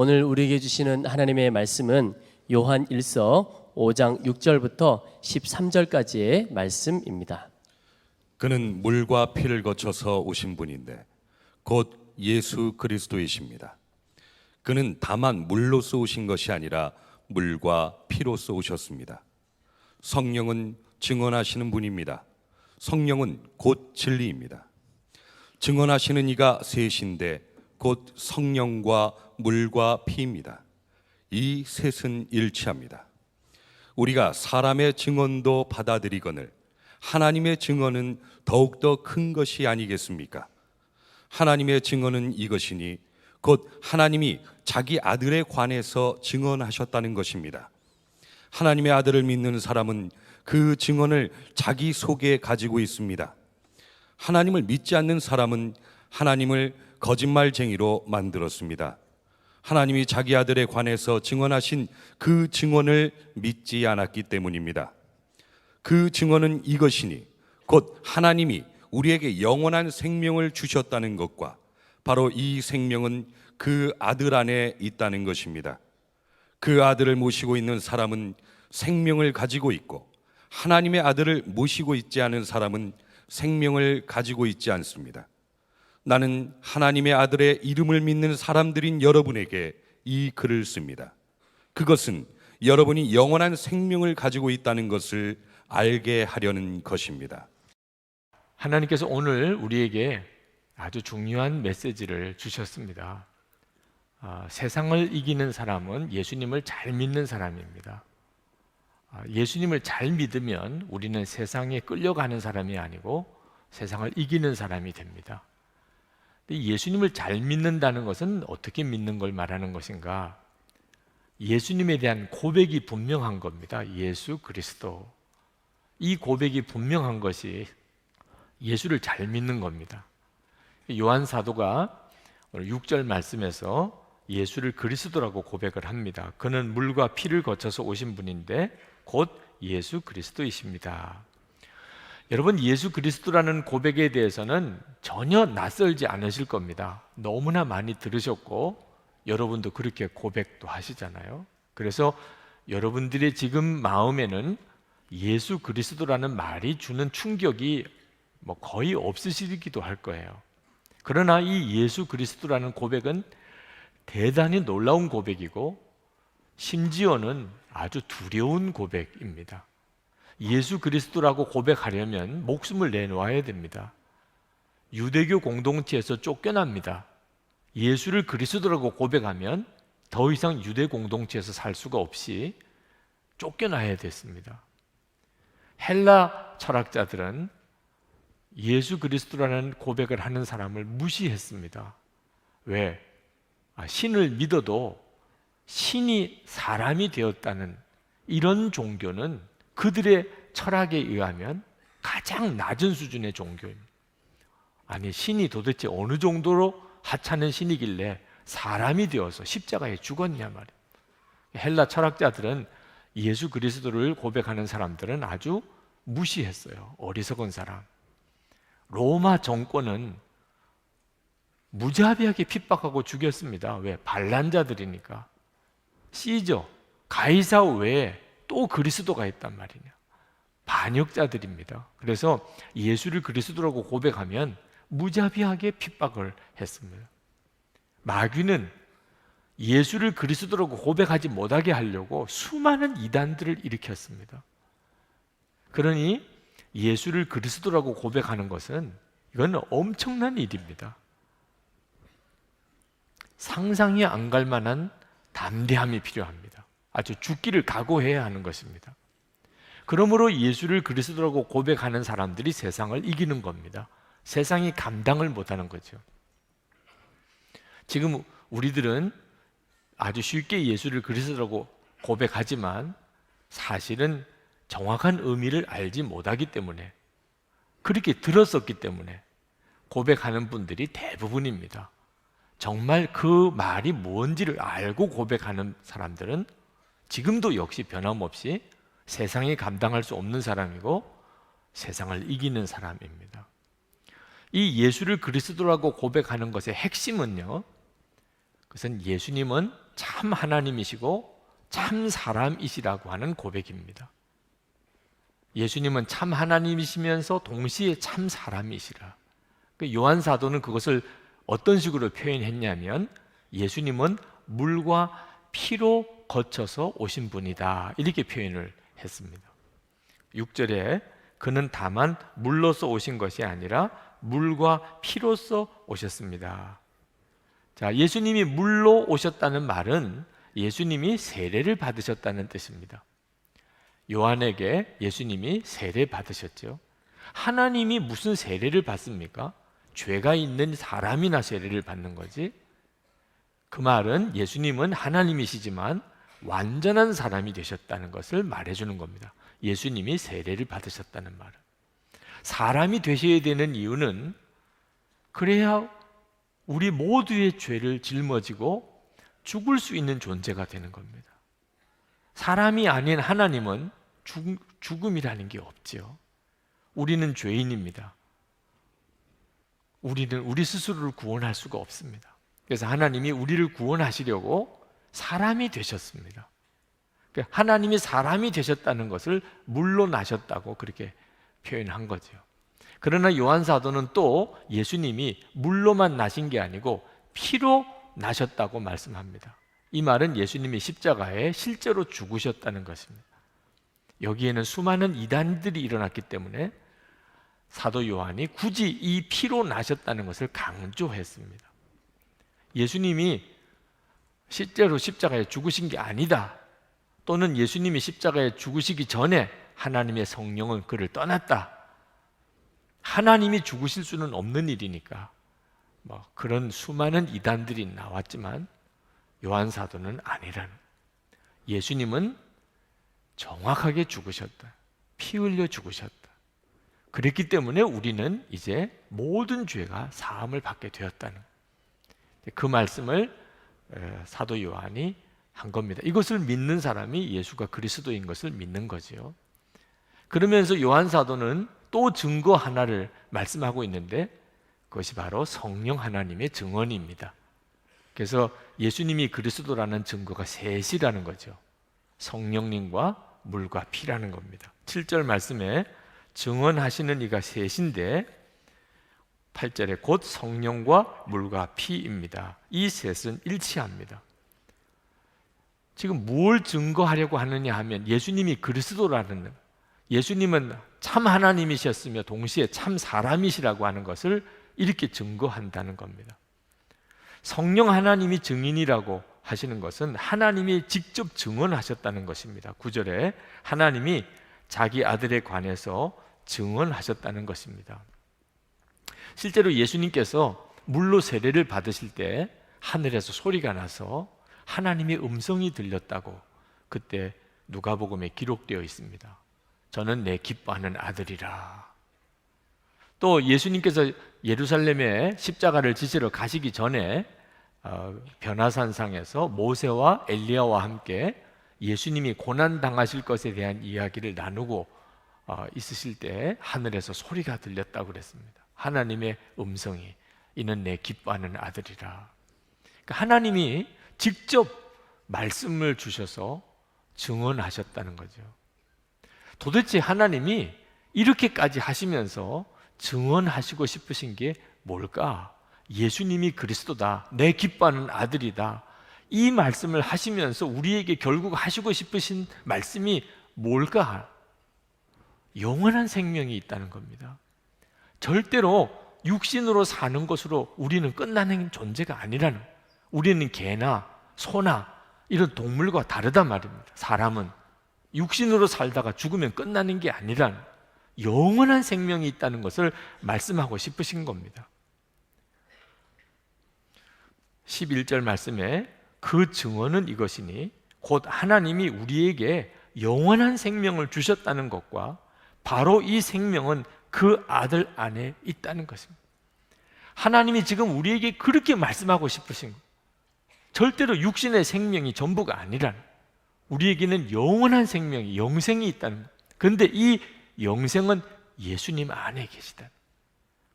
오늘 우리에게 주시는 하나님의 말씀은 요한 1서 5장 6절부터 13절까지의 말씀입니다. 그는 물과 피를 거쳐서 오신 분인데 곧 예수 그리스도이십니다. 그는 다만 물로써 오신 것이 아니라 물과 피로써 오셨습니다. 성령은 증언하시는 분입니다. 성령은 곧 진리입니다. 증언하시는 이가 셋인데 곧 성령과 물과 피입니다. 이 셋은 일치합니다. 우리가 사람의 증언도 받아들이거늘 하나님의 증언은 더욱더 큰 것이 아니겠습니까? 하나님의 증언은 이것이니 곧 하나님이 자기 아들에 관해서 증언하셨다는 것입니다. 하나님의 아들을 믿는 사람은 그 증언을 자기 속에 가지고 있습니다. 하나님을 믿지 않는 사람은 하나님을 거짓말쟁이로 만들었습니다. 하나님이 자기 아들에 관해서 증언하신 그 증언을 믿지 않았기 때문입니다. 그 증언은 이것이니 곧 하나님이 우리에게 영원한 생명을 주셨다는 것과 바로 이 생명은 그 아들 안에 있다는 것입니다. 그 아들을 모시고 있는 사람은 생명을 가지고 있고 하나님의 아들을 모시고 있지 않은 사람은 생명을 가지고 있지 않습니다. 나는 하나님의 아들의 이름을 믿는 사람들인 여러분에게 이 글을 씁니다. 그것은 여러분이 영원한 생명을 가지고 있다는 것을 알게 하려는 것입니다. 하나님께서 오늘 우리에게 아주 중요한 메시지를 주셨습니다. 세상을 이기는 사람은 예수님을 잘 믿는 사람입니다. 예수님을 잘 믿으면 우리는 세상에 끌려가는 사람이 아니고 세상을 이기는 사람이 됩니다. 예수님을 잘 믿는다는 것은 어떻게 믿는 걸 말하는 것인가? 예수님에 대한 고백이 분명한 겁니다. 예수 그리스도. 이 고백이 분명한 것이 예수를 잘 믿는 겁니다. 요한 사도가 6절 말씀에서 예수를 그리스도라고 고백을 합니다. 그는 물과 피를 거쳐서 오신 분인데 곧 예수 그리스도이십니다. 여러분, 예수 그리스도라는 고백에 대해서는 전혀 낯설지 않으실 겁니다. 너무나 많이 들으셨고 여러분도 그렇게 고백도 하시잖아요. 그래서 여러분들의 지금 마음에는 예수 그리스도라는 말이 주는 충격이 거의 없으시기도 할 거예요. 그러나 이 예수 그리스도라는 고백은 대단히 놀라운 고백이고 심지어는 아주 두려운 고백입니다. 예수 그리스도라고 고백하려면 목숨을 내놓아야 됩니다. 유대교 공동체에서 쫓겨납니다. 예수를 그리스도라고 고백하면 더 이상 유대 공동체에서 살 수가 없이 쫓겨나야 됐습니다. 헬라 철학자들은 예수 그리스도라는 고백을 하는 사람을 무시했습니다. 왜? 신을 믿어도 신이 사람이 되었다는 이런 종교는 그들의 철학에 의하면 가장 낮은 수준의 종교입니다. 아니, 신이 도대체 어느 정도로 하찮은 신이길래 사람이 되어서 십자가에 죽었냐 말이에요. 헬라 철학자들은 예수 그리스도를 고백하는 사람들은 아주 무시했어요. 어리석은 사람. 로마 정권은 무자비하게 핍박하고 죽였습니다. 왜? 반란자들이니까. 시저, 가이사 외에 또 그리스도가 있단 말이냐. 반역자들입니다. 그래서 예수를 그리스도라고 고백하면 무자비하게 핍박을 했습니다. 마귀는 예수를 그리스도라고 고백하지 못하게 하려고 수많은 이단들을 일으켰습니다. 그러니 예수를 그리스도라고 고백하는 것은 이건 엄청난 일입니다. 상상이 안 갈 만한 담대함이 필요합니다. 아주 죽기를 각오해야 하는 것입니다. 그러므로 예수를 그리스도라고 고백하는 사람들이 세상을 이기는 겁니다. 세상이 감당을 못하는 거죠. 지금 우리들은 아주 쉽게 예수를 그리스도라고 고백하지만 사실은 정확한 의미를 알지 못하기 때문에, 그렇게 들었었기 때문에 고백하는 분들이 대부분입니다. 정말 그 말이 뭔지를 알고 고백하는 사람들은 지금도 역시 변함없이 세상이 감당할 수 없는 사람이고 세상을 이기는 사람입니다. 이 예수를 그리스도라고 고백하는 것의 핵심은요, 그것은 예수님은 참 하나님이시고 참 사람이시라고 하는 고백입니다. 예수님은 참 하나님이시면서 동시에 참 사람이시라. 요한 사도는 그것을 어떤 식으로 표현했냐면 예수님은 물과 피로 거쳐서 오신 분이다, 이렇게 표현을 했습니다. 6절에 그는 다만 물로서 오신 것이 아니라 물과 피로서 오셨습니다. 자, 예수님이 물로 오셨다는 말은 예수님이 세례를 받으셨다는 뜻입니다. 요한에게 예수님이 세례 받으셨죠. 하나님이 무슨 세례를 받습니까? 죄가 있는 사람이나 세례를 받는 거지. 그 말은 예수님은 하나님이시지만 완전한 사람이 되셨다는 것을 말해주는 겁니다. 예수님이 세례를 받으셨다는 말은. 사람이 되셔야 되는 이유는 그래야 우리 모두의 죄를 짊어지고 죽을 수 있는 존재가 되는 겁니다. 사람이 아닌 하나님은 죽음이라는 게 없지요. 우리는 죄인입니다. 우리는 우리 스스로를 구원할 수가 없습니다. 그래서 하나님이 우리를 구원하시려고 사람이 되셨습니다. 하나님이 사람이 되셨다는 것을 물로 나셨다고 그렇게 표현한 거죠. 그러나 요한 사도는 또 예수님이 물로만 나신 게 아니고 피로 나셨다고 말씀합니다. 이 말은 예수님이 십자가에 실제로 죽으셨다는 것입니다. 여기에는 수많은 이단들이 일어났기 때문에 사도 요한이 굳이 이 피로 나셨다는 것을 강조했습니다. 예수님이 실제로 십자가에 죽으신 게 아니다, 또는 예수님이 십자가에 죽으시기 전에 하나님의 성령은 그를 떠났다, 하나님이 죽으실 수는 없는 일이니까 그런 수많은 이단들이 나왔지만 요한 사도는 아니라는, 예수님은 정확하게 죽으셨다, 피 흘려 죽으셨다. 그랬기 때문에 우리는 이제 모든 죄가 사함을 받게 되었다는, 그 말씀을 사도 요한이 한 겁니다. 이것을 믿는 사람이 예수가 그리스도인 것을 믿는 거지요. 그러면서 요한 사도는 또 증거 하나를 말씀하고 있는데 그것이 바로 성령 하나님의 증언입니다. 그래서 예수님이 그리스도라는 증거가 셋이라는 거죠. 성령님과 물과 피라는 겁니다. 7절 말씀에 증언하시는 이가 셋인데 8절에 곧 성령과 물과 피입니다. 이 셋은 일치합니다. 지금 뭘 증거하려고 하느냐 하면 예수님이 그리스도라는, 예수님은 참 하나님이셨으며 동시에 참 사람이시라고 하는 것을 이렇게 증거한다는 겁니다. 성령 하나님이 증인이라고 하시는 것은 하나님이 직접 증언하셨다는 것입니다. 9절에 하나님이 자기 아들에 관해서 증언하셨다는 것입니다. 실제로 예수님께서 물로 세례를 받으실 때 하늘에서 소리가 나서 하나님의 음성이 들렸다고 그때 누가복음에 기록되어 있습니다. 저는 내 기뻐하는 아들이라. 또 예수님께서 예루살렘에 십자가를 지시러 가시기 전에 변화산상에서 모세와 엘리야와 함께 예수님이 고난 당하실 것에 대한 이야기를 나누고 있으실 때 하늘에서 소리가 들렸다고 그랬습니다. 하나님의 음성이 이는 내 기뻐하는 아들이라. 그러니까 하나님이 직접 말씀을 주셔서 증언하셨다는 거죠. 도대체 하나님이 이렇게까지 하시면서 증언하시고 싶으신 게 뭘까? 예수님이 그리스도다, 내 기뻐하는 아들이다, 이 말씀을 하시면서 우리에게 결국 하시고 싶으신 말씀이 뭘까? 영원한 생명이 있다는 겁니다. 절대로 육신으로 사는 것으로 우리는 끝나는 존재가 아니라는, 우리는 개나 소나 이런 동물과 다르단 말입니다. 사람은 육신으로 살다가 죽으면 끝나는 게 아니란 영원한 생명이 있다는 것을 말씀하고 싶으신 겁니다. 11절 말씀에 그 증언은 이것이니 곧 하나님이 우리에게 영원한 생명을 주셨다는 것과 바로 이 생명은 그 아들 안에 있다는 것입니다. 하나님이 지금 우리에게 그렇게 말씀하고 싶으신 것, 절대로 육신의 생명이 전부가 아니라 우리에게는 영원한 생명이, 영생이 있다는 것. 그런데 이 영생은 예수님 안에 계시다.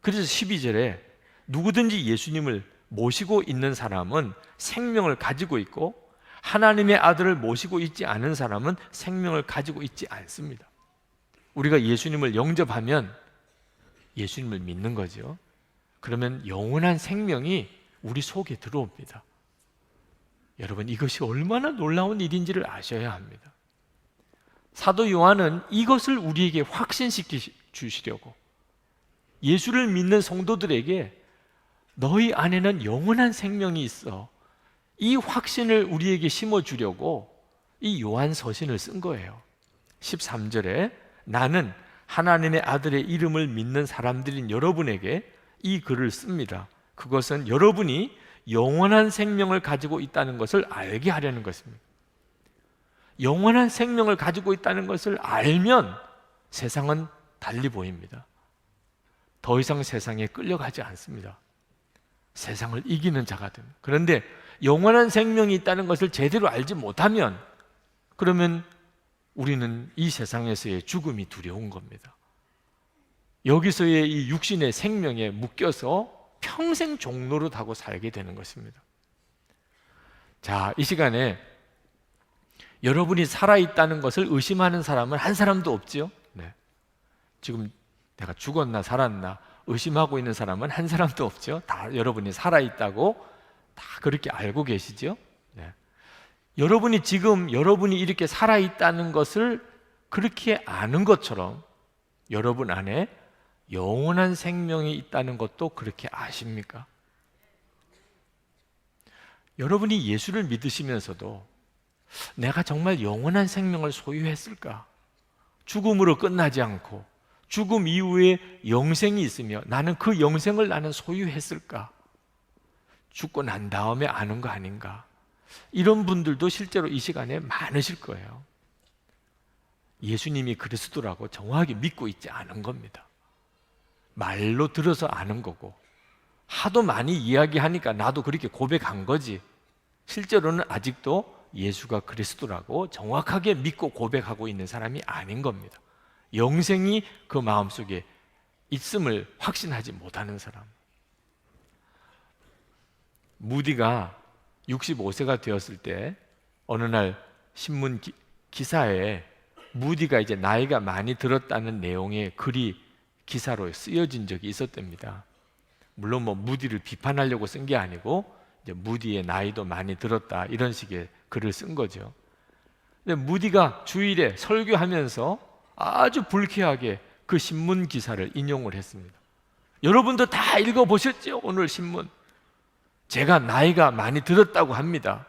그래서 12절에 누구든지 예수님을 모시고 있는 사람은 생명을 가지고 있고 하나님의 아들을 모시고 있지 않은 사람은 생명을 가지고 있지 않습니다. 우리가 예수님을 영접하면 예수님을 믿는 거죠. 그러면 영원한 생명이 우리 속에 들어옵니다. 여러분, 이것이 얼마나 놀라운 일인지를 아셔야 합니다. 사도 요한은 이것을 우리에게 확신시켜 주시려고 예수를 믿는 성도들에게 너희 안에는 영원한 생명이 있어, 이 확신을 우리에게 심어주려고 이 요한 서신을 쓴 거예요. 13절에 나는 하나님의 아들의 이름을 믿는 사람들인 여러분에게 이 글을 씁니다. 그것은 여러분이 영원한 생명을 가지고 있다는 것을 알게 하려는 것입니다. 영원한 생명을 가지고 있다는 것을 알면 세상은 달리 보입니다. 더 이상 세상에 끌려가지 않습니다. 세상을 이기는 자가 됩니다. 그런데 영원한 생명이 있다는 것을 제대로 알지 못하면 그러면 우리는 이 세상에서의 죽음이 두려운 겁니다. 여기서의 이 육신의 생명에 묶여서 평생 종노릇하고 살게 되는 것입니다. 자, 이 시간에 여러분이 살아있다는 것을 의심하는 사람은 한 사람도 없지요? 네. 지금 내가 죽었나 살았나 의심하고 있는 사람은 한 사람도 없죠? 다 여러분이 살아있다고 다 그렇게 알고 계시죠? 네. 여러분이 지금 여러분이 이렇게 살아있다는 것을 그렇게 아는 것처럼 여러분 안에 영원한 생명이 있다는 것도 그렇게 아십니까? 여러분이 예수를 믿으시면서도 내가 정말 영원한 생명을 소유했을까? 죽음으로 끝나지 않고 죽음 이후에 영생이 있으며 나는 그 영생을 나는 소유했을까? 죽고 난 다음에 아는 거 아닌가? 이런 분들도 실제로 이 시간에 많으실 거예요. 예수님이 그리스도라고 정확하게 믿고 있지 않은 겁니다. 말로 들어서 아는 거고 하도 많이 이야기하니까 나도 그렇게 고백한 거지 실제로는 아직도 예수가 그리스도라고 정확하게 믿고 고백하고 있는 사람이 아닌 겁니다. 영생이 그 마음속에 있음을 확신하지 못하는 사람. 무디가 65세가 되었을 때 어느 날 신문 기사에 무디가 이제 나이가 많이 들었다는 내용의 글이 기사로 쓰여진 적이 있었답니다. 물론 뭐 무디를 비판하려고 쓴 게 아니고 이제 무디의 나이도 많이 들었다 이런 식의 글을 쓴 거죠. 근데 무디가 주일에 설교하면서 아주 불쾌하게 그 신문 기사를 인용을 했습니다. 여러분도 다 읽어보셨죠? 오늘 신문. 제가 나이가 많이 들었다고 합니다.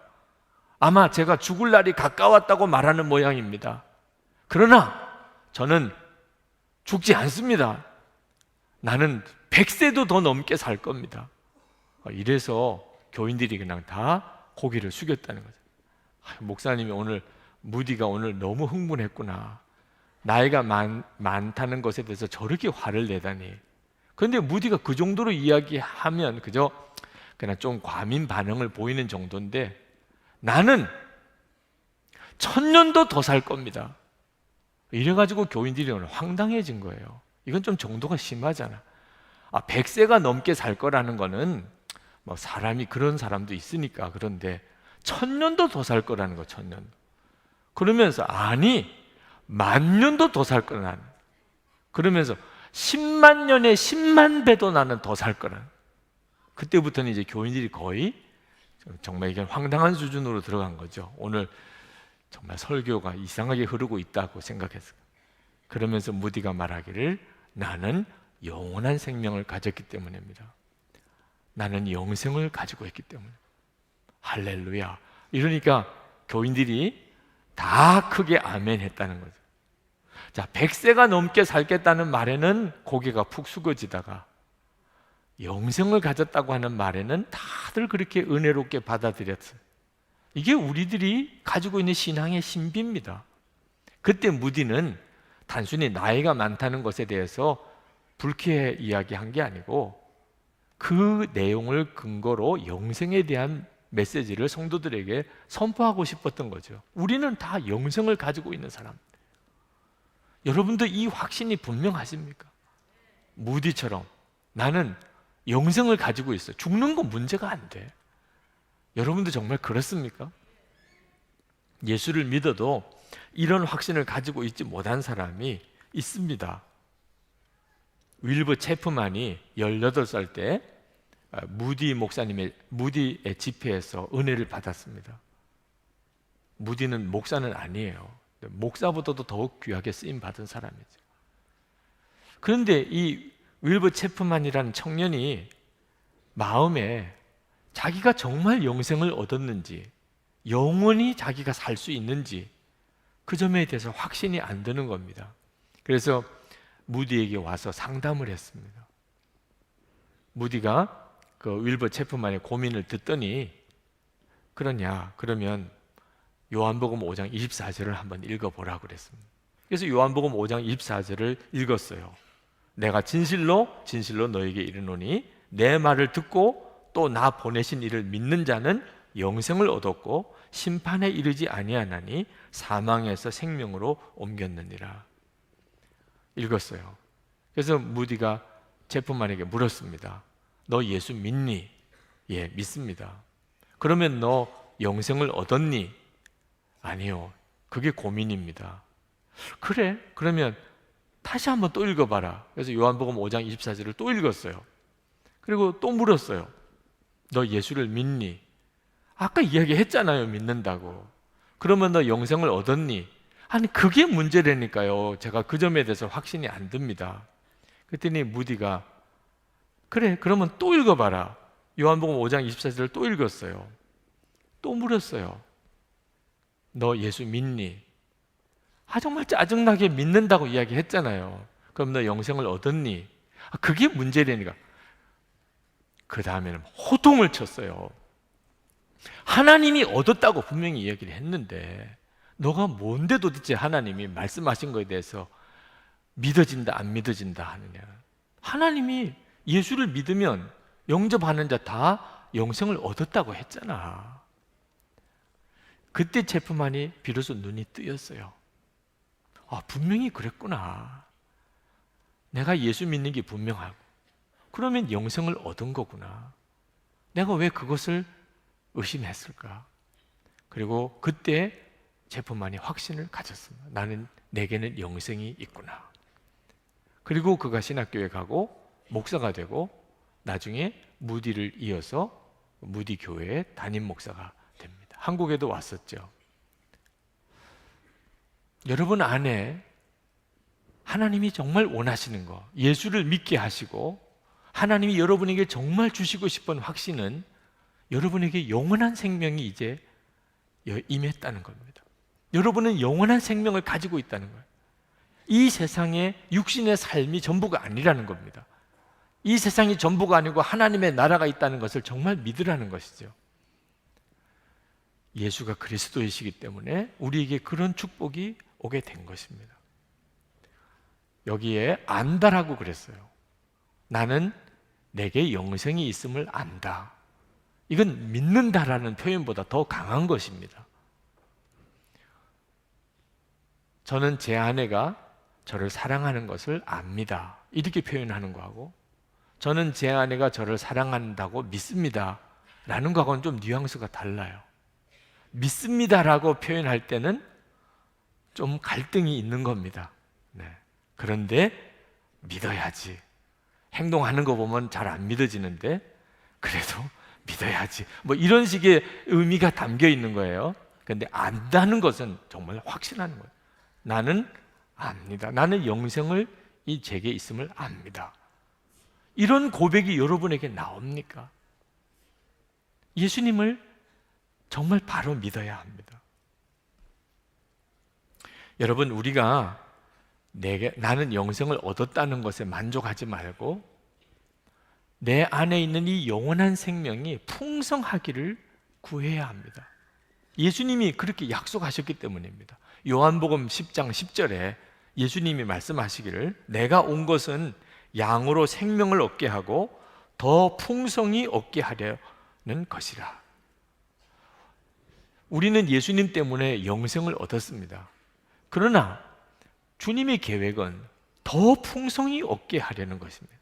아마 제가 죽을 날이 가까웠다고 말하는 모양입니다. 그러나 저는 죽지 않습니다. 나는 100세도 더 넘게 살 겁니다. 이래서 교인들이 그냥 다 고개를 숙였다는 거죠. 목사님이 오늘 무디가 오늘 너무 흥분했구나. 나이가 많다는 것에 대해서 저렇게 화를 내다니. 그런데 무디가 그 정도로 이야기하면 그냥 좀 과민 반응을 보이는 정도인데 나는 1000년도 더 살 겁니다. 이래가지고 교인들이 오늘 황당해진 거예요. 이건 좀 정도가 심하잖아. 100세가 넘게 살 거라는 거는 뭐 사람이 그런 사람도 있으니까 그런데 1000년도 더 살 거라는 거 1000년. 그러면서 아니 10,000년도 더 살 거라 나는. 그러면서 10만 년에 10만 배도 나는 더 살 거라. 그때부터는 이제 교인들이 거의 정말 이게 황당한 수준으로 들어간 거죠. 오늘 정말 설교가 이상하게 흐르고 있다고 생각했어요. 그러면서 무디가 말하기를 나는 영원한 생명을 가졌기 때문입니다. 나는 영생을 가지고 있기 때문에. 할렐루야. 이러니까 교인들이 다 크게 아멘 했다는 거죠. 자, 100세가 넘게 살겠다는 말에는 고개가 푹 숙여지다가 영생을 가졌다고 하는 말에는 다들 그렇게 은혜롭게 받아들였어요. 이게 우리들이 가지고 있는 신앙의 신비입니다. 그때 무디는 단순히 나이가 많다는 것에 대해서 불쾌해 이야기한 게 아니고 그 내용을 근거로 영생에 대한 메시지를 성도들에게 선포하고 싶었던 거죠. 우리는 다 영생을 가지고 있는 사람. 여러분도 이 확신이 분명하십니까? 무디처럼 나는 영생을 가지고 있어요. 죽는 건 문제가 안 돼. 여러분도 정말 그렇습니까? 예수를 믿어도 이런 확신을 가지고 있지 못한 사람이 있습니다. 윌버 체프만이 18살 때 무디의 집회에서 은혜를 받았습니다. 무디는 목사는 아니에요. 목사보다도 더욱 귀하게 쓰임 받은 사람이죠. 그런데 이 윌버 체프만이라는 청년이 마음에 자기가 정말 영생을 얻었는지, 영원히 자기가 살 수 있는지 그 점에 대해서 확신이 안 드는 겁니다. 그래서 무디에게 와서 상담을 했습니다. 무디가 그 윌버 체프만의 고민을 듣더니, 그러면 요한복음 5장 24절을 한번 읽어보라고 그랬습니다. 그래서 요한복음 5장 24절을 읽었어요. 내가 진실로 너에게 이르노니 내 말을 듣고 또 나 보내신 이를 믿는 자는 영생을 얻었고 심판에 이르지 아니하나니 사망에서 생명으로 옮겼느니라. 읽었어요. 그래서 무디가 제프만에게 물었습니다. 너 예수 믿니? 예, 믿습니다. 그러면 너 영생을 얻었니? 아니요. 그게 고민입니다. 그래? 그러면 다시 한번 또 읽어봐라. 그래서 요한복음 5장 24절을 또 읽었어요. 그리고 또 물었어요. 너 예수를 믿니? 아까 이야기했잖아요. 믿는다고. 그러면 너 영생을 얻었니? 아니, 그게 문제라니까요. 제가 그 점에 대해서 확신이 안 듭니다. 그랬더니 무디가 그래, 그러면 또 읽어봐라. 요한복음 5장 24절을 또 읽었어요. 또 물었어요. 너 예수 믿니? 정말 짜증나게 믿는다고 이야기했잖아요. 그럼 너 영생을 얻었니? 그게 문제라니까. 그 다음에는 호통을 쳤어요. 하나님이 얻었다고 분명히 이야기를 했는데 너가 뭔데 도대체 하나님이 말씀하신 것에 대해서 믿어진다 안 믿어진다 하느냐. 하나님이 예수를 믿으면 영접하는 자 다 영생을 얻었다고 했잖아. 그때 체프만이 비로소 눈이 뜨였어요. 분명히 그랬구나. 내가 예수 믿는 게 분명하고 그러면 영생을 얻은 거구나. 내가 왜 그것을 의심했을까? 그리고 그때 제프만이 확신을 가졌습니다. 내게는 영생이 있구나. 그리고 그가 신학교에 가고 목사가 되고 나중에 무디를 이어서 무디 교회의 담임 목사가 됩니다. 한국에도 왔었죠. 여러분 안에 하나님이 정말 원하시는 거, 예수를 믿게 하시고 하나님이 여러분에게 정말 주시고 싶은 확신은 여러분에게 영원한 생명이 이제 임했다는 겁니다. 여러분은 영원한 생명을 가지고 있다는 거예요. 이 세상에 육신의 삶이 전부가 아니라는 겁니다. 이 세상이 전부가 아니고 하나님의 나라가 있다는 것을 정말 믿으라는 것이죠. 예수가 그리스도이시기 때문에 우리에게 그런 축복이 오게 된 것입니다. 여기에 안다라고 그랬어요. 나는 내게 영생이 있음을 안다. 이건 믿는다라는 표현보다 더 강한 것입니다. 저는 제 아내가 저를 사랑하는 것을 압니다. 이렇게 표현하는 거하고 저는 제 아내가 저를 사랑한다고 믿습니다. 라는 거하고는 좀 뉘앙스가 달라요. 믿습니다라고 표현할 때는 좀 갈등이 있는 겁니다. 네. 그런데 믿어야지. 행동하는 거 보면 잘 안 믿어지는데 그래도 믿어야지. 뭐 이런 식의 의미가 담겨 있는 거예요. 그런데 안다는 것은 정말 확신하는 거예요. 나는 압니다. 나는 영생을 제게 있음을 압니다. 이런 고백이 여러분에게 나옵니까? 예수님을 정말 바로 믿어야 합니다. 여러분, 우리가 나는 영생을 얻었다는 것에 만족하지 말고 내 안에 있는 이 영원한 생명이 풍성하기를 구해야 합니다. 예수님이 그렇게 약속하셨기 때문입니다. 요한복음 10장 10절에 예수님이 말씀하시기를 내가 온 것은 양으로 생명을 얻게 하고 더 풍성히 얻게 하려는 것이라. 우리는 예수님 때문에 영생을 얻었습니다. 그러나 주님의 계획은 더 풍성히 얻게 하려는 것입니다.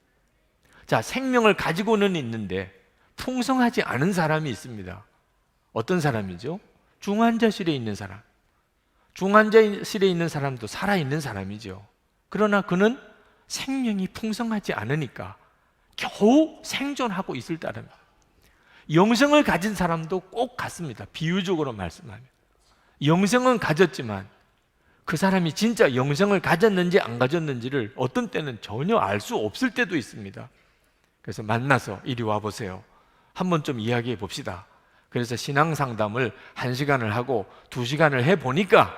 자, 생명을 가지고는 있는데 풍성하지 않은 사람이 있습니다. 어떤 사람이죠? 중환자실에 있는 사람. 중환자실에 있는 사람도 살아있는 사람이죠. 그러나 그는 생명이 풍성하지 않으니까 겨우 생존하고 있을 따름입니다. 영생을 가진 사람도 꼭 같습니다. 비유적으로 말씀하면 영생은 가졌지만 그 사람이 진짜 영생을 가졌는지 안 가졌는지를 어떤 때는 전혀 알 수 없을 때도 있습니다. 그래서 만나서 이리 와보세요, 한번 좀 이야기해 봅시다. 그래서 신앙상담을 1시간을 하고 2시간을 해보니까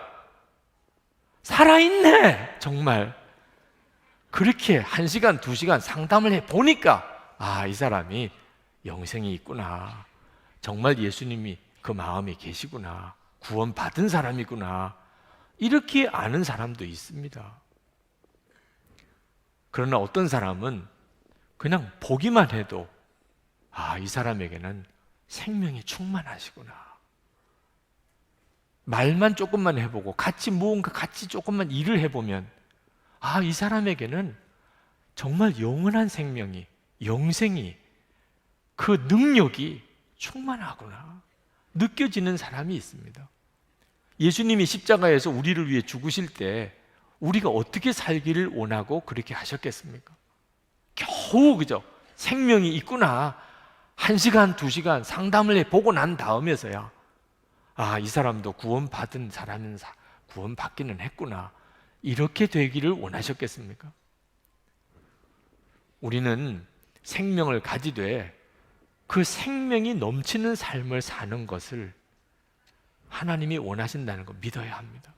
살아있네. 정말 그렇게 1시간, 2시간 상담을 해보니까 이 사람이 영생이 있구나, 정말 예수님이 그 마음에 계시구나, 구원받은 사람이구나, 이렇게 아는 사람도 있습니다. 그러나 어떤 사람은 그냥 보기만 해도 이 사람에게는 생명이 충만하시구나, 말만 조금만 해보고 무언가 같이 조금만 일을 해보면 이 사람에게는 정말 영원한 생명이, 영생이, 그 능력이 충만하구나 느껴지는 사람이 있습니다. 예수님이 십자가에서 우리를 위해 죽으실 때 우리가 어떻게 살기를 원하고 그렇게 하셨겠습니까? 겨우 그죠? 생명이 있구나 1시간, 2시간 상담을 해보고 난 다음에서야 이 사람도 구원받은 사람은 구원받기는 했구나, 이렇게 되기를 원하셨겠습니까? 우리는 생명을 가지되 그 생명이 넘치는 삶을 사는 것을 하나님이 원하신다는 거 믿어야 합니다.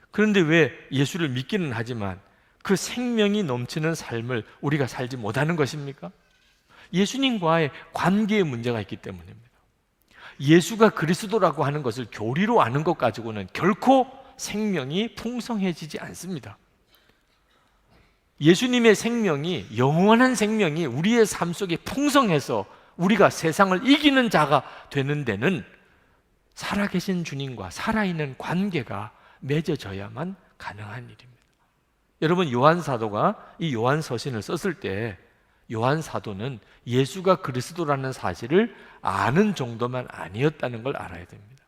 그런데 왜 예수를 믿기는 하지만 그 생명이 넘치는 삶을 우리가 살지 못하는 것입니까? 예수님과의 관계의 문제가 있기 때문입니다. 예수가 그리스도라고 하는 것을 교리로 아는 것 가지고는 결코 생명이 풍성해지지 않습니다. 예수님의 생명이, 영원한 생명이 우리의 삶 속에 풍성해서 우리가 세상을 이기는 자가 되는 데는 살아계신 주님과 살아있는 관계가 맺어져야만 가능한 일입니다. 여러분, 요한 사도가 이 요한 서신을 썼을 때 요한 사도는 예수가 그리스도라는 사실을 아는 정도만 아니었다는 걸 알아야 됩니다.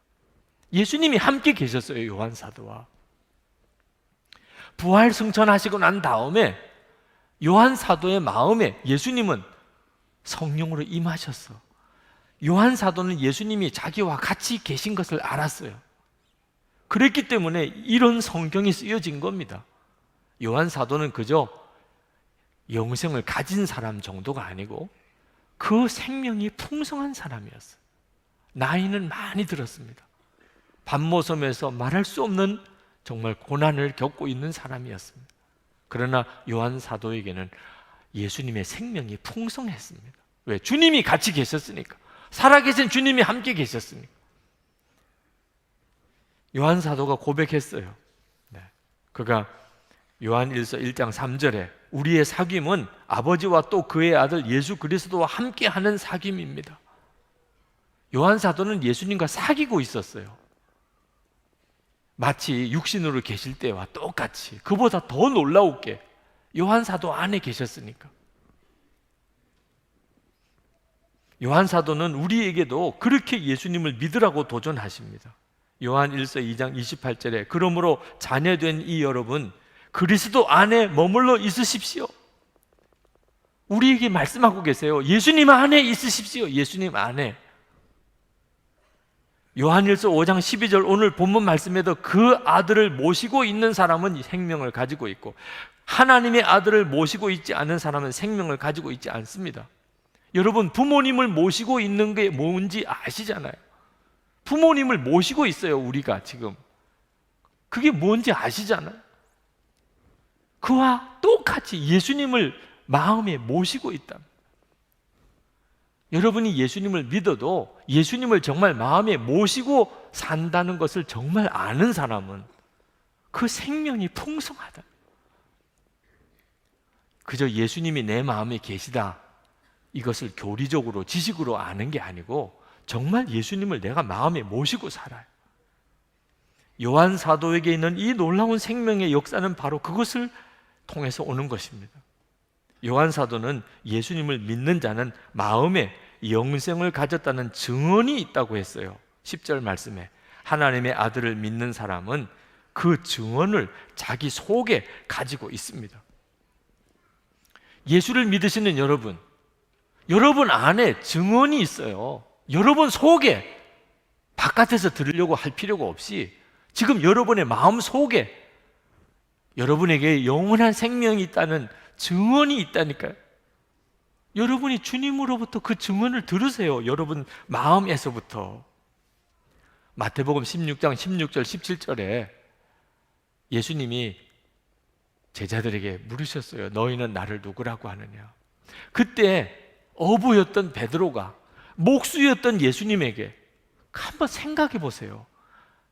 예수님이 함께 계셨어요, 요한 사도와. 부활 승천하시고 난 다음에 요한 사도의 마음에 예수님은 성령으로 임하셨어. 요한 사도는 예수님이 자기와 같이 계신 것을 알았어요. 그랬기 때문에 이런 성경이 쓰여진 겁니다. 요한 사도는 그저 영생을 가진 사람 정도가 아니고 그 생명이 풍성한 사람이었어요. 나이는 많이 들었습니다. 밤모섬에서 말할 수 없는 정말 고난을 겪고 있는 사람이었습니다. 그러나 요한 사도에게는 예수님의 생명이 풍성했습니다. 왜? 주님이 같이 계셨으니까. 살아계신 주님이 함께 계셨으니까. 요한 사도가 고백했어요. 그가 요한일서 1장 3절에 우리의 사귐은 아버지와 또 그의 아들 예수 그리스도와 함께하는 사귐입니다. 요한 사도는 예수님과 사귀고 있었어요. 마치 육신으로 계실 때와 똑같이, 그보다 더 놀라우게 요한 사도 안에 계셨으니까. 요한 사도는 우리에게도 그렇게 예수님을 믿으라고 도전하십니다. 요한일서 2장 28절에 그러므로 자녀된 이 여러분 그리스도 안에 머물러 있으십시오. 우리에게 말씀하고 계세요. 예수님 안에 있으십시오. 예수님 안에. 요한일서 5장 12절 오늘 본문 말씀에도 그 아들을 모시고 있는 사람은 생명을 가지고 있고 하나님의 아들을 모시고 있지 않은 사람은 생명을 가지고 있지 않습니다. 여러분, 부모님을 모시고 있는 게 뭔지 아시잖아요. 부모님을 모시고 있어요, 우리가 지금. 그게 뭔지 아시잖아요. 그와 똑같이 예수님을 마음에 모시고 있다. 여러분이 예수님을 믿어도 예수님을 정말 마음에 모시고 산다는 것을 정말 아는 사람은 그 생명이 풍성하다. 그저 예수님이 내 마음에 계시다, 이것을 교리적으로 지식으로 아는 게 아니고 정말 예수님을 내가 마음에 모시고 살아요. 요한 사도에게 있는 이 놀라운 생명의 역사는 바로 그것을 통해서 오는 것입니다. 요한 사도는 예수님을 믿는 자는 마음에 영생을 가졌다는 증언이 있다고 했어요. 10절 말씀에 하나님의 아들을 믿는 사람은 그 증언을 자기 속에 가지고 있습니다. 예수를 믿으시는 여러분, 여러분 안에 증언이 있어요. 여러분 속에 바깥에서 들으려고 할 필요가 없이 지금 여러분의 마음 속에 여러분에게 영원한 생명이 있다는 증언이 있다니까요. 여러분이 주님으로부터 그 증언을 들으세요. 여러분 마음에서부터. 마태복음 16장 16절 17절에 예수님이 제자들에게 물으셨어요. 너희는 나를 누구라고 하느냐? 그때 어부였던 베드로가 목수였던 예수님에게 한번 생각해 보세요.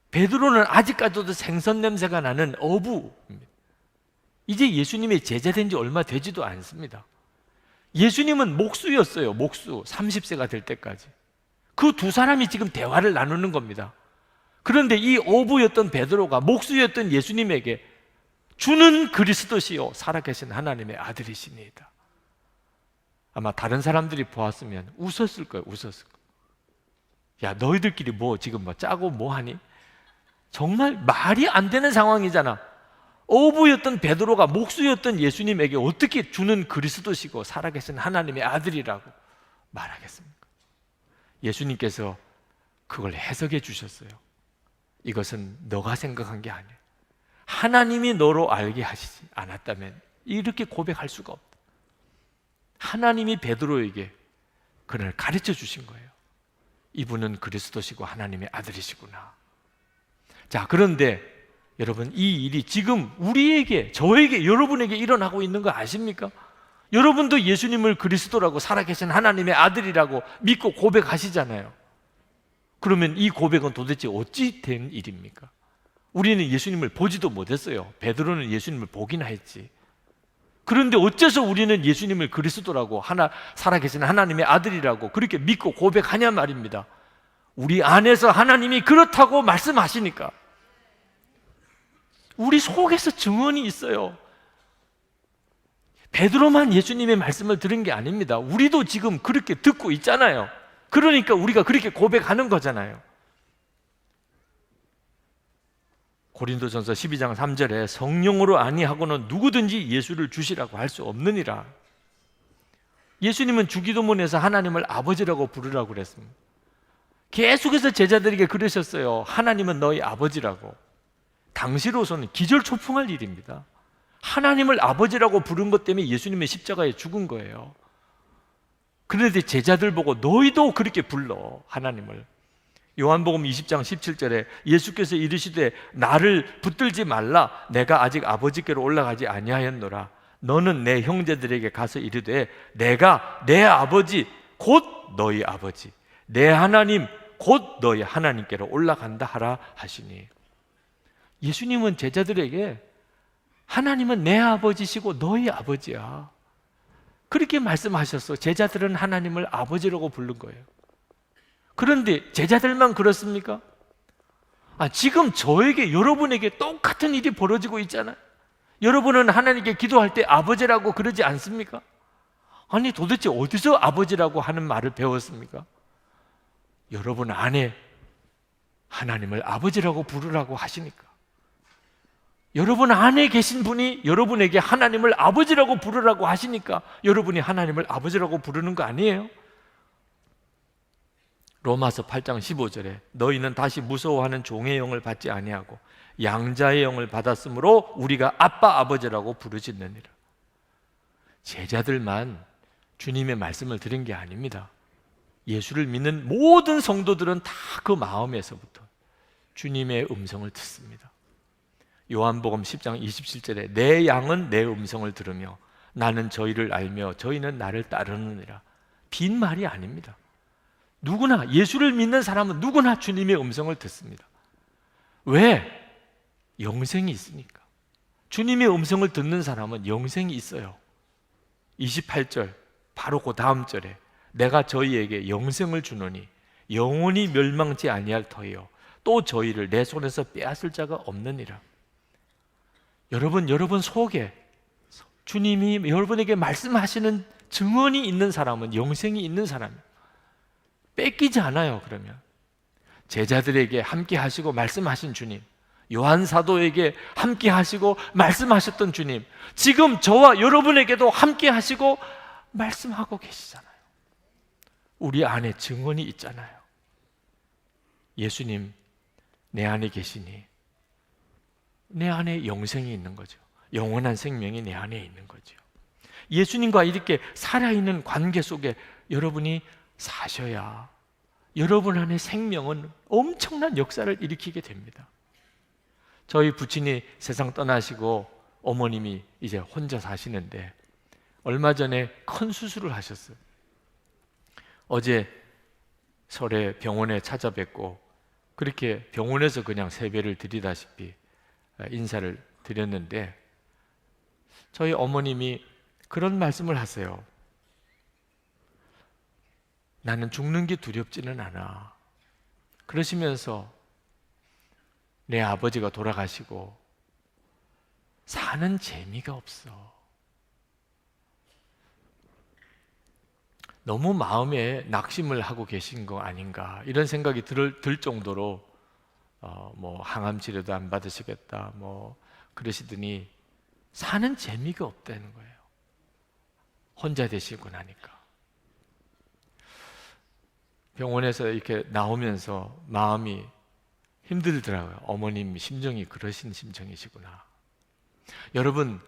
베드로는 아직까지도 생선 냄새가 나는 어부입니다. 이제 예수님의 제자 된 지 얼마 되지도 않습니다. 예수님은 목수였어요. 목수 30세가 될 때까지. 그 두 사람이 지금 대화를 나누는 겁니다. 그런데 이 어부였던 베드로가 목수였던 예수님에게 주는 그리스도시요 살아계신 하나님의 아들이시니이다. 아마 다른 사람들이 보았으면 웃었을 거예요. 웃었을 거예요. 야, 너희들끼리 뭐 지금 뭐 짜고 뭐 하니? 정말 말이 안 되는 상황이잖아. 어부였던 베드로가 목수였던 예수님에게 어떻게 주는 그리스도시고 살아계신 하나님의 아들이라고 말하겠습니까? 예수님께서 그걸 해석해 주셨어요. 이것은 너가 생각한 게 아니에요. 하나님이 너로 알게 하시지 않았다면 이렇게 고백할 수가 없다. 하나님이 베드로에게 그를 가르쳐 주신 거예요. 이분은 그리스도시고 하나님의 아들이시구나. 자, 그런데 여러분, 이 일이 지금 우리에게, 저에게, 여러분에게 일어나고 있는 거 아십니까? 여러분도 예수님을 그리스도라고 살아계신 하나님의 아들이라고 믿고 고백하시잖아요. 그러면 이 고백은 도대체 어찌 된 일입니까? 우리는 예수님을 보지도 못했어요. 베드로는 예수님을 보기나 했지. 그런데 어째서 우리는 예수님을 그리스도라고 살아계신 하나님의 아들이라고 그렇게 믿고 고백하냐 말입니다. 우리 안에서 하나님이 그렇다고 말씀하시니까. 우리 속에서 증언이 있어요. 베드로만 예수님의 말씀을 들은 게 아닙니다. 우리도 지금 그렇게 듣고 있잖아요. 그러니까 우리가 그렇게 고백하는 거잖아요. 고린도전서 12장 3절에 성령으로 아니하고는 누구든지 예수를 주시라고 할 수 없느니라. 예수님은 주기도문에서 하나님을 아버지라고 부르라고 그랬습니다. 계속해서 제자들에게 그러셨어요. 하나님은 너희 아버지라고. 당시로서는 기절초풍할 일입니다. 하나님을 아버지라고 부른 것 때문에 예수님의 십자가에 죽은 거예요. 그런데 제자들 보고 너희도 그렇게 불러, 하나님을. 요한복음 20장 17절에 예수께서 이르시되 나를 붙들지 말라, 내가 아직 아버지께로 올라가지 아니하였노라. 너는 내 형제들에게 가서 이르되 내가 내 아버지 곧 너희 아버지, 내 하나님 곧 너희 하나님께로 올라간다 하라 하시니. 예수님은 제자들에게 하나님은 내 아버지시고 너희 아버지야, 그렇게 말씀하셨어. 제자들은 하나님을 아버지라고 부른 거예요. 그런데 제자들만 그렇습니까? 지금 저에게, 여러분에게 똑같은 일이 벌어지고 있잖아요. 여러분은 하나님께 기도할 때 아버지라고 그러지 않습니까? 아니, 도대체 어디서 아버지라고 하는 말을 배웠습니까? 여러분 안에 하나님을 아버지라고 부르라고 하시니까. 여러분 안에 계신 분이 여러분에게 하나님을 아버지라고 부르라고 하시니까 여러분이 하나님을 아버지라고 부르는 거 아니에요? 로마서 8장 15절에 너희는 다시 무서워하는 종의 영을 받지 아니하고 양자의 영을 받았으므로 우리가 아빠 아버지라고 부르짖느니라. 제자들만 주님의 말씀을 들은 게 아닙니다. 예수를 믿는 모든 성도들은 다 그 마음에서부터 주님의 음성을 듣습니다. 요한복음 10장 27절에 내 양은 내 음성을 들으며 나는 저희를 알며 저희는 나를 따르느니라. 빈 말이 아닙니다. 누구나, 예수를 믿는 사람은 누구나 주님의 음성을 듣습니다. 왜? 영생이 있으니까. 주님의 음성을 듣는 사람은 영생이 있어요. 28절 바로 그 다음 절에 내가 저희에게 영생을 주노니 영원히 멸망치 아니할 터이요 또 저희를 내 손에서 빼앗을 자가 없느니라. 여러분 속에 주님이 여러분에게 말씀하시는 증언이 있는 사람은 영생이 있는 사람이에요. 뺏기지 않아요. 그러면 제자들에게 함께 하시고 말씀하신 주님, 요한 사도에게 함께 하시고 말씀하셨던 주님, 지금 저와 여러분에게도 함께 하시고 말씀하고 계시잖아요. 우리 안에 증언이 있잖아요. 예수님, 내 안에 계시니 내 안에 영생이 있는 거죠. 영원한 생명이 내 안에 있는 거죠. 예수님과 이렇게 살아있는 관계 속에 여러분이 사셔야 여러분 안에 생명은 엄청난 역사를 일으키게 됩니다. 저희 부친이 세상 떠나시고 어머님이 이제 혼자 사시는데 얼마 전에 큰 수술을 하셨어요. 어제 설에 병원에 찾아뵙고 그렇게 병원에서 그냥 세배를 드리다시피 인사를 드렸는데 저희 어머님이 그런 말씀을 하세요. 나는 죽는 게 두렵지는 않아. 그러시면서 내 아버지가 돌아가시고 사는 재미가 없어. 너무 마음에 낙심을 하고 계신 거 아닌가 이런 생각이 들 정도로 뭐 항암 치료도 안 받으시겠다 뭐 그러시더니 사는 재미가 없다는 거예요. 혼자 되시고 나니까. 병원에서 이렇게 나오면서 마음이 힘들더라고요. 어머님 심정이 그러신 심정이시구나. 여러분,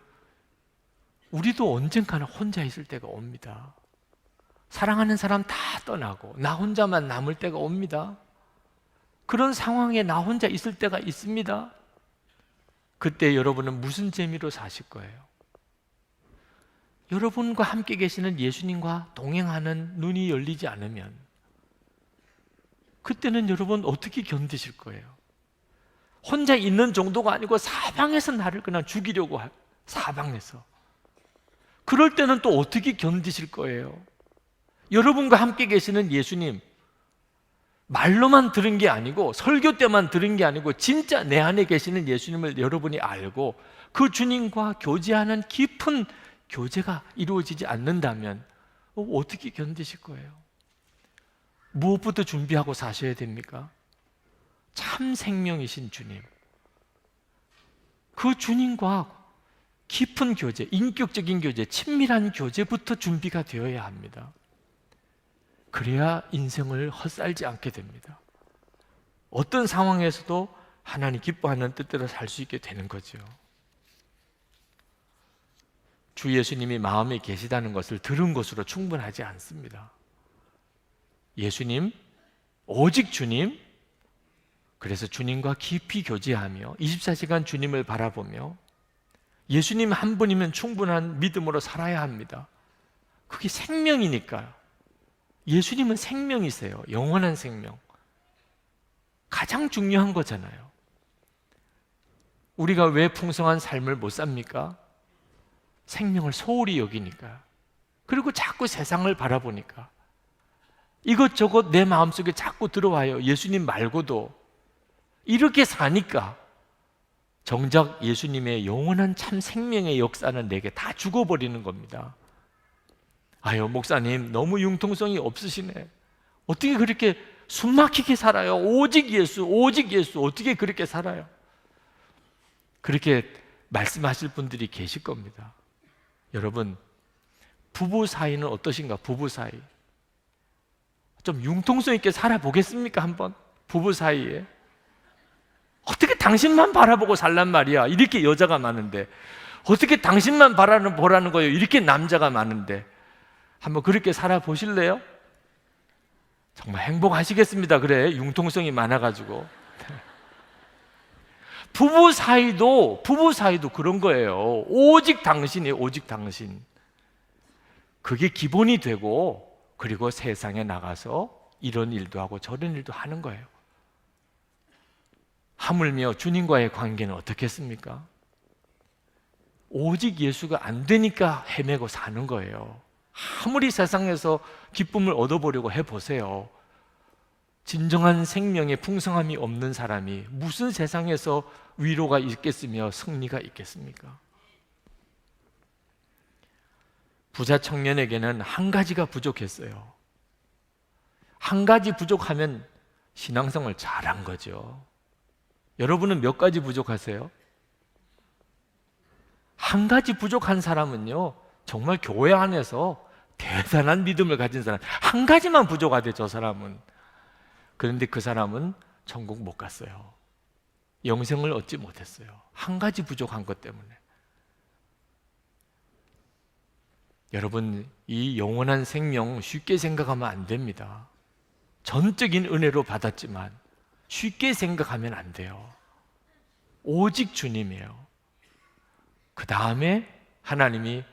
우리도 언젠가는 혼자 있을 때가 옵니다. 사랑하는 사람 다 떠나고 나 혼자만 남을 때가 옵니다. 그런 상황에 나 혼자 있을 때가 있습니다. 그때 여러분은 무슨 재미로 사실 거예요? 여러분과 함께 계시는 예수님과 동행하는 눈이 열리지 않으면 그때는 여러분 어떻게 견디실 거예요? 혼자 있는 정도가 아니고 사방에서 나를 그냥 죽이려고 사방에서. 그럴 때는 또 어떻게 견디실 거예요? 여러분과 함께 계시는 예수님, 말로만 들은 게 아니고 설교 때만 들은 게 아니고 진짜 내 안에 계시는 예수님을 여러분이 알고 그 주님과 교제하는 깊은 교제가 이루어지지 않는다면 어떻게 견디실 거예요? 무엇부터 준비하고 사셔야 됩니까? 참 생명이신 주님, 그 주님과 깊은 교제, 인격적인 교제, 친밀한 교제부터 준비가 되어야 합니다. 그래야 인생을 헛살지 않게 됩니다. 어떤 상황에서도 하나님 기뻐하는 뜻대로 살 수 있게 되는 거죠. 주 예수님이 마음에 계시다는 것을 들은 것으로 충분하지 않습니다. 예수님, 오직 주님, 그래서 주님과 깊이 교제하며 24시간 주님을 바라보며 예수님 한 분이면 충분한 믿음으로 살아야 합니다. 그게 생명이니까요. 예수님은 생명이세요. 영원한 생명. 가장 중요한 거잖아요. 우리가 왜 풍성한 삶을 못 삽니까? 생명을 소홀히 여기니까. 그리고 자꾸 세상을 바라보니까. 이것저것 내 마음속에 자꾸 들어와요. 예수님 말고도. 이렇게 사니까 정작 예수님의 영원한 참 생명의 역사는 내게 다 죽어버리는 겁니다. 아유, 목사님 너무 융통성이 없으시네. 어떻게 그렇게 숨막히게 살아요? 오직 예수, 오직 예수. 어떻게 그렇게 살아요? 그렇게 말씀하실 분들이 계실 겁니다. 여러분, 부부 사이는 어떠신가? 부부 사이 좀 융통성 있게 살아보겠습니까? 한번 부부 사이에 어떻게 당신만 바라보고 살란 말이야. 이렇게 여자가 많은데 어떻게 당신만 보라는 거예요. 이렇게 남자가 많은데 한번 그렇게 살아보실래요? 정말 행복하시겠습니다. 그래, 융통성이 많아가지고. 부부 사이도 그런 거예요. 오직 당신이 오직 당신. 그게 기본이 되고 그리고 세상에 나가서 이런 일도 하고 저런 일도 하는 거예요. 하물며 주님과의 관계는 어떻겠습니까? 오직 예수가 안 되니까 헤매고 사는 거예요. 아무리 세상에서 기쁨을 얻어보려고 해보세요. 진정한 생명의 풍성함이 없는 사람이 무슨 세상에서 위로가 있겠으며 승리가 있겠습니까? 부자 청년에게는 한 가지가 부족했어요. 한 가지 부족하면 신앙생활 잘한 거죠. 여러분은 몇 가지 부족하세요? 한 가지 부족한 사람은요, 정말 교회 안에서 대단한 믿음을 가진 사람, 한 가지만 부족하대, 저 사람은. 그런데 그 사람은 천국 못 갔어요. 영생을 얻지 못했어요. 한 가지 부족한 것 때문에. 여러분, 이 영원한 생명 쉽게 생각하면 안 됩니다. 전적인 은혜로 받았지만 쉽게 생각하면 안 돼요. 오직 주님이에요. 그 다음에 하나님이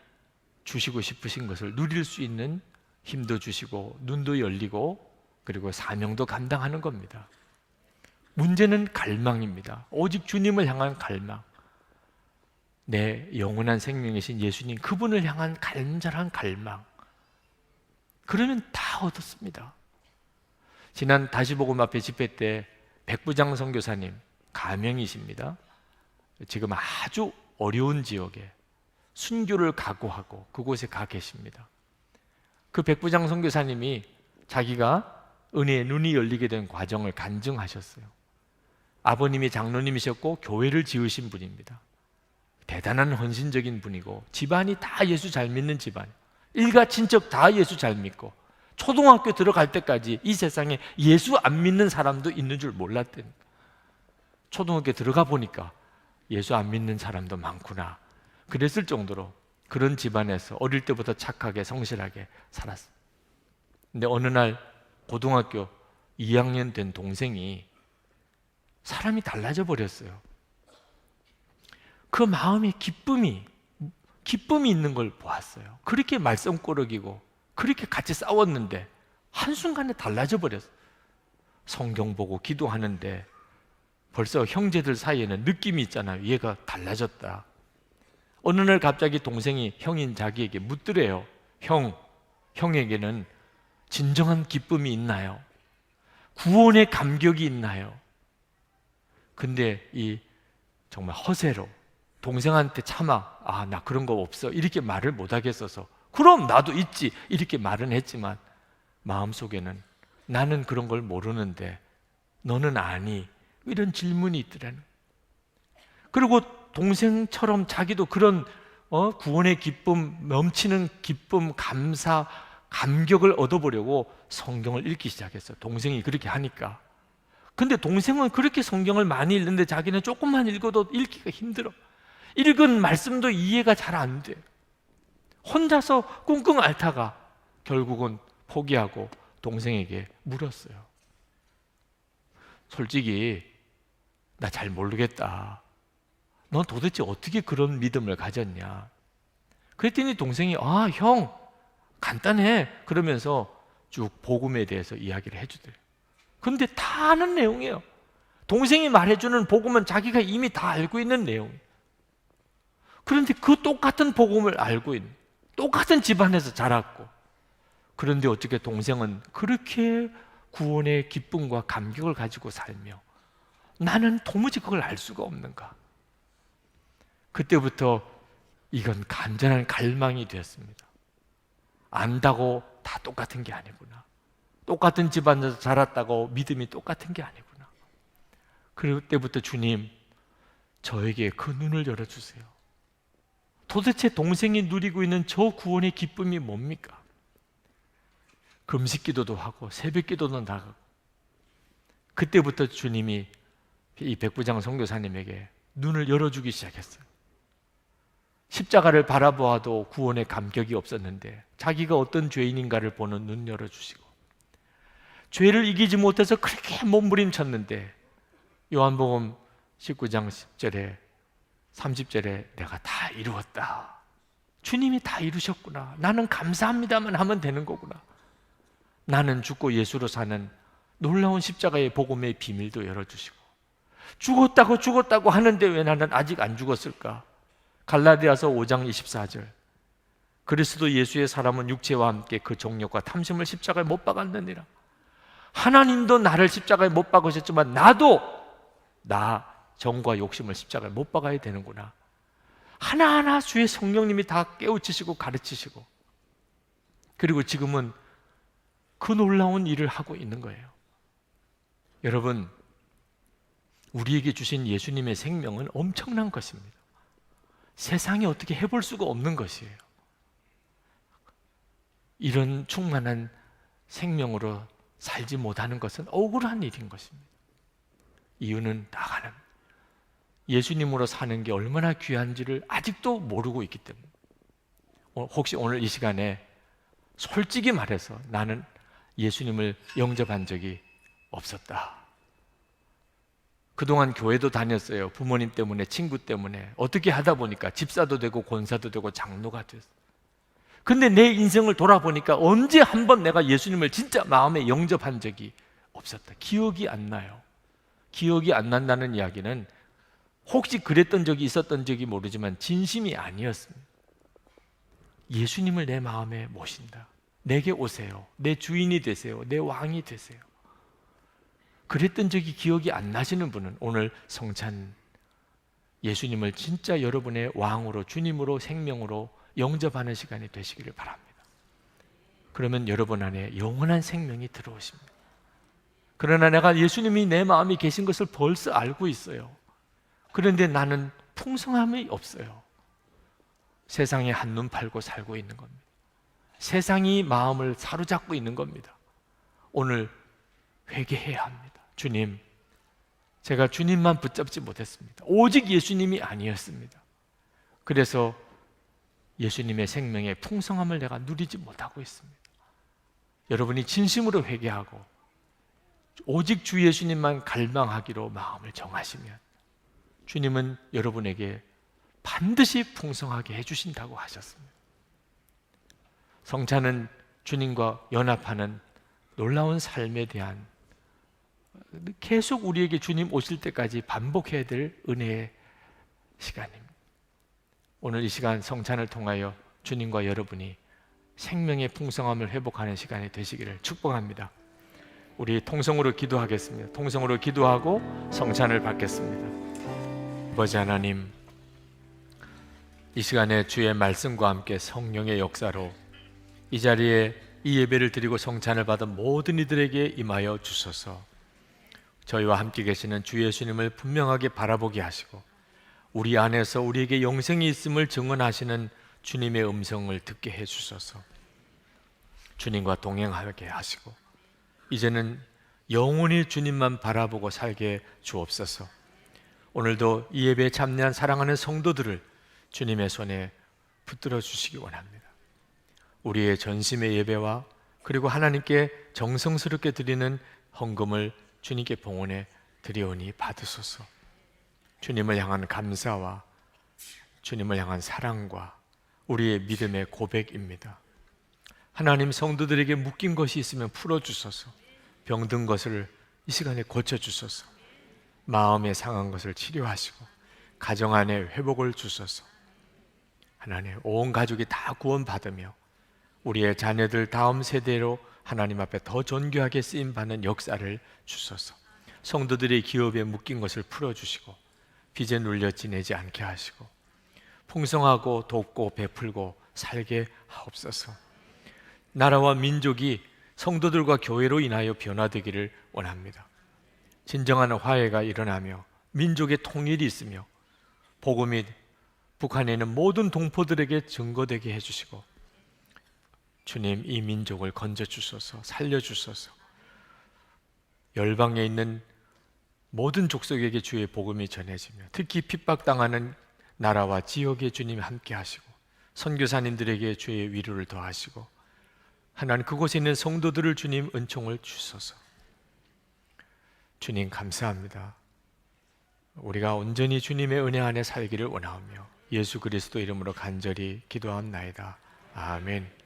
주시고 싶으신 것을 누릴 수 있는 힘도 주시고 눈도 열리고 그리고 사명도 감당하는 겁니다. 문제는 갈망입니다. 오직 주님을 향한 갈망. 내 영원한 생명이신 예수님, 그분을 향한 간절한 갈망. 그러면 다 얻었습니다. 지난 다시복음 앞에 집회 때 백부장 선교사님, 가명이십니다. 지금 아주 어려운 지역에 순교를 각오하고 그곳에 가 계십니다. 그 백부장 선교사님이 자기가 은혜의 눈이 열리게 된 과정을 간증하셨어요. 아버님이 장로님이셨고 교회를 지으신 분입니다. 대단한 헌신적인 분이고 집안이 다 예수 잘 믿는 집안, 일가 친척 다 예수 잘 믿고 초등학교 들어갈 때까지 이 세상에 예수 안 믿는 사람도 있는 줄 몰랐대요. 초등학교 들어가 보니까 예수 안 믿는 사람도 많구나, 그랬을 정도로 그런 집안에서 어릴 때부터 착하게 성실하게 살았어요. 근데 어느 날 고등학교 2학년 된 동생이 사람이 달라져 버렸어요. 그 마음에 기쁨이 있는 걸 보았어요. 그렇게 말썽꾸러기고 그렇게 같이 싸웠는데 한순간에 달라져 버렸어요. 성경 보고 기도하는데 벌써 형제들 사이에는 느낌이 있잖아요. 얘가 달라졌다. 어느 날 갑자기 동생이 형인 자기에게 묻더래요. 형에게는 진정한 기쁨이 있나요? 구원의 감격이 있나요? 근데 이 정말 허세로 동생한테 차마 나 그런 거 없어 이렇게 말을 못 하겠어서 그럼 나도 있지 이렇게 말은 했지만 마음속에는 나는 그런 걸 모르는데 너는 아니, 이런 질문이 있더라는. 그리고 동생처럼 자기도 그런 구원의 기쁨, 넘치는 기쁨, 감사, 감격을 얻어보려고 성경을 읽기 시작했어요. 동생이 그렇게 하니까. 근데 동생은 그렇게 성경을 많이 읽는데 자기는 조금만 읽어도 읽기가 힘들어. 읽은 말씀도 이해가 잘 안 돼. 혼자서 끙끙 앓다가 결국은 포기하고 동생에게 물었어요. 솔직히 나 잘 모르겠다. 넌 도대체 어떻게 그런 믿음을 가졌냐? 그랬더니 동생이 형 간단해 그러면서 쭉 복음에 대해서 이야기를 해주더래요. 근데 다 아는 내용이에요. 동생이 말해주는 복음은 자기가 이미 다 알고 있는 내용이에요. 그런데 그 똑같은 복음을 알고 있는, 똑같은 집안에서 자랐고, 그런데 어떻게 동생은 그렇게 구원의 기쁨과 감격을 가지고 살며 나는 도무지 그걸 알 수가 없는가? 그때부터 이건 간절한 갈망이 되었습니다. 안다고 다 똑같은 게 아니구나. 똑같은 집안에서 자랐다고 믿음이 똑같은 게 아니구나. 그때부터 주님, 저에게 그 눈을 열어주세요. 도대체 동생이 누리고 있는 저 구원의 기쁨이 뭡니까? 금식 기도도 하고 새벽 기도도 나가고. 그때부터 주님이 이 백부장 선교사님에게 눈을 열어주기 시작했어요. 십자가를 바라보아도 구원의 감격이 없었는데 자기가 어떤 죄인인가를 보는 눈 열어주시고, 죄를 이기지 못해서 그렇게 몸부림쳤는데 요한복음 19장 10절에 30절에 내가 다 이루었다. 주님이 다 이루셨구나. 나는 감사합니다만 하면 되는 거구나. 나는 죽고 예수로 사는 놀라운 십자가의 복음의 비밀도 열어주시고, 죽었다고 하는데 왜 나는 아직 안 죽었을까? 갈라디아서 5장 24절, 그리스도 예수의 사람은 육체와 함께 그 정욕과 탐심을 십자가에 못 박았느니라. 하나님도 나를 십자가에 못 박으셨지만 나도 나 정과 욕심을 십자가에 못 박아야 되는구나. 하나하나 주의 성령님이 다 깨우치시고 가르치시고, 그리고 지금은 그 놀라운 일을 하고 있는 거예요. 여러분, 우리에게 주신 예수님의 생명은 엄청난 것입니다. 세상이 어떻게 해볼 수가 없는 것이에요. 이런 충만한 생명으로 살지 못하는 것은 억울한 일인 것입니다. 이유는 딱 하나입니다. 예수님으로 사는 게 얼마나 귀한지를 아직도 모르고 있기 때문에. 혹시 오늘 이 시간에 솔직히 말해서 나는 예수님을 영접한 적이 없었다. 그동안 교회도 다녔어요. 부모님 때문에, 친구 때문에. 어떻게 하다 보니까 집사도 되고 권사도 되고 장로가 됐어요. 근데 내 인생을 돌아보니까 언제 한번 내가 예수님을 진짜 마음에 영접한 적이 없었다. 기억이 안 나요. 기억이 안 난다는 이야기는 혹시 그랬던 적이 있었던 적이 모르지만 진심이 아니었습니다. 예수님을 내 마음에 모신다. 내게 오세요. 내 주인이 되세요. 내 왕이 되세요. 그랬던 적이 기억이 안 나시는 분은 오늘 성찬 예수님을 진짜 여러분의 왕으로, 주님으로, 생명으로 영접하는 시간이 되시기를 바랍니다. 그러면 여러분 안에 영원한 생명이 들어오십니다. 그러나 내가 예수님이 내 마음에 계신 것을 벌써 알고 있어요. 그런데 나는 풍성함이 없어요. 세상에 한눈 팔고 살고 있는 겁니다. 세상이 마음을 사로잡고 있는 겁니다. 오늘 회개해야 합니다. 주님, 제가 주님만 붙잡지 못했습니다. 오직 예수님이 아니었습니다. 그래서 예수님의 생명의 풍성함을 내가 누리지 못하고 있습니다. 여러분이 진심으로 회개하고 오직 주 예수님만 갈망하기로 마음을 정하시면 주님은 여러분에게 반드시 풍성하게 해주신다고 하셨습니다. 성찬은 주님과 연합하는 놀라운 삶에 대한 계속 우리에게 주님 오실 때까지 반복해야 될 은혜의 시간입니다. 오늘 이 시간 성찬을 통하여 주님과 여러분이 생명의 풍성함을 회복하는 시간이 되시기를 축복합니다. 우리 통성으로 기도하겠습니다. 통성으로 기도하고 성찬을 받겠습니다. 아버지 하나님, 이 시간에 주의 말씀과 함께 성령의 역사로 이 자리에 이 예배를 드리고 성찬을 받은 모든 이들에게 임하여 주소서. 저희와 함께 계시는 주 예수님을 분명하게 바라보게 하시고 우리 안에서 우리에게 영생이 있음을 증언하시는 주님의 음성을 듣게 해주소서. 주님과 동행하게 하시고 이제는 영원히 주님만 바라보고 살게 주옵소서. 오늘도 이 예배에 참여한 사랑하는 성도들을 주님의 손에 붙들어 주시기 원합니다. 우리의 전심의 예배와 그리고 하나님께 정성스럽게 드리는 헌금을 주님께 봉헌해 드리오니 받으소서. 주님을 향한 감사와 주님을 향한 사랑과 우리의 믿음의 고백입니다. 하나님, 성도들에게 묶인 것이 있으면 풀어주소서. 병든 것을 이 시간에 고쳐주소서. 마음에 상한 것을 치료하시고 가정 안에 회복을 주소서. 하나님, 온 가족이 다 구원받으며 우리의 자녀들 다음 세대로 하나님 앞에 더 존귀하게 쓰임받는 역사를 주소서. 성도들의 기업에 묶인 것을 풀어주시고 빚에 눌려 지내지 않게 하시고 풍성하고 돕고 베풀고 살게 하옵소서. 나라와 민족이 성도들과 교회로 인하여 변화되기를 원합니다. 진정한 화해가 일어나며 민족의 통일이 있으며 복음이 북한에 있는 모든 동포들에게 증거되게 해주시고 주님, 이 민족을 건져주소서. 살려주소서. 열방에 있는 모든 족속에게 주의 복음이 전해지며 특히 핍박당하는 나라와 지역에 주님이 함께 하시고 선교사님들에게 주의 위로를 더하시고 하나님, 그곳에 있는 성도들을 주님 은총을 주소서. 주님 감사합니다. 우리가 온전히 주님의 은혜 안에 살기를 원하오며 예수 그리스도 이름으로 간절히 기도합나이다. 아멘.